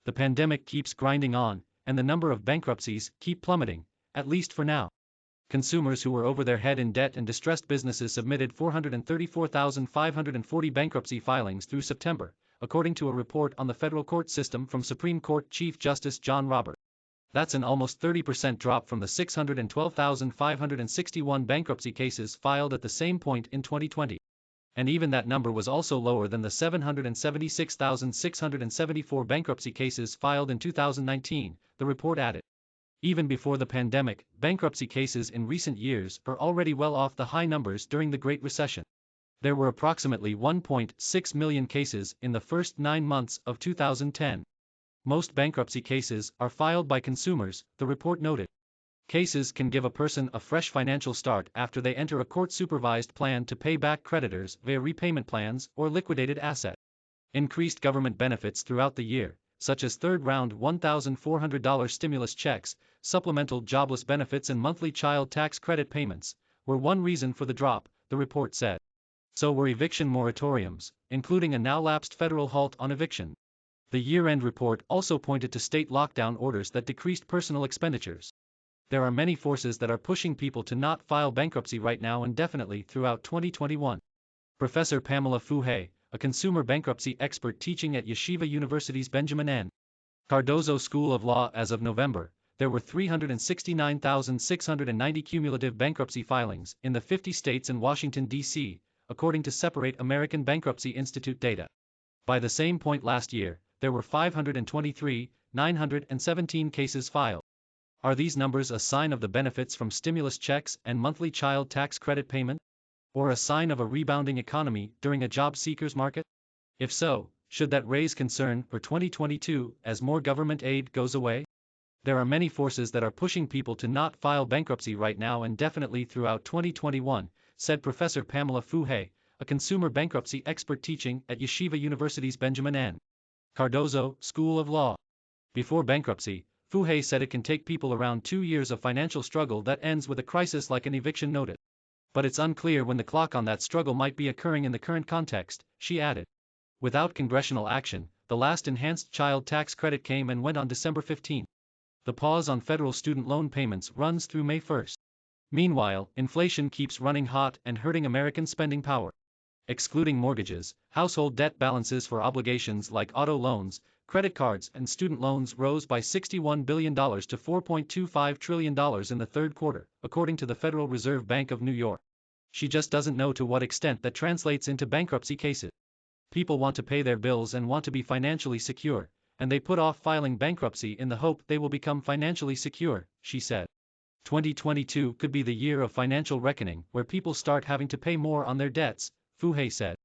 The pandemic keeps grinding on, and the number of bankruptcies keep plummeting, at least for now. Consumers who were over their head in debt and distressed businesses submitted 434,540 bankruptcy filings through September, according to a report on the federal court system from Supreme Court Chief Justice John Roberts. That's an almost 30% drop from the 612,561 bankruptcy cases filed at the same point in 2020. And even that number was also lower than the 776,674 bankruptcy cases filed in 2019, the report added. Even before the pandemic, bankruptcy cases in recent years are already well off the high numbers during the Great Recession. There were approximately 1.6 million cases in the first 9 months of 2010. Most bankruptcy cases are filed by consumers, the report noted. Cases can give a person a fresh financial start after they enter a court-supervised plan to pay back creditors via repayment plans or liquidated asset. Increased government benefits throughout the year, such as third-round $1,400 stimulus checks, supplemental jobless benefits and monthly child tax credit payments, were one reason for the drop, the report said. So were eviction moratoriums, including a now-lapsed federal halt on eviction. The year-end report also pointed to state lockdown orders that decreased personal expenditures. There are many forces that are pushing people to not file bankruptcy right now and definitely throughout 2021. Professor Pamela Foohey, a consumer bankruptcy expert teaching at Yeshiva University's Benjamin N. Cardozo School of Law. As of November, there were 369,690 cumulative bankruptcy filings in the 50 states and Washington, D.C., according to separate American Bankruptcy Institute data. By the same point last year, there were 523,917 cases filed. Are these numbers a sign of the benefits from stimulus checks and monthly child tax credit payment? Or a sign of a rebounding economy during a job seekers market? If so, should that raise concern for 2022 as more government aid goes away? There are many forces that are pushing people to not file bankruptcy right now and definitely throughout 2021, said Professor Pamela Foohey, a consumer bankruptcy expert teaching at Yeshiva University's Benjamin N. Cardozo School of Law. Before bankruptcy, Foohey said it can take people around 2 years of financial struggle that ends with a crisis like an eviction notice. But it's unclear when the clock on that struggle might be occurring in the current context, she added. Without congressional action, the last enhanced child tax credit came and went on December 15. The pause on federal student loan payments runs through May 1. Meanwhile, inflation keeps running hot and hurting American spending power. Excluding mortgages, household debt balances for obligations like auto loans, credit cards and student loans rose by $61 billion to $4.25 trillion in the third quarter, according to the Federal Reserve Bank of New York. She just doesn't know to what extent that translates into bankruptcy cases. People want to pay their bills and want to be financially secure, and they put off filing bankruptcy in the hope they will become financially secure, she said. 2022 could be the year of financial reckoning where people start having to pay more on their debts, Foohey said.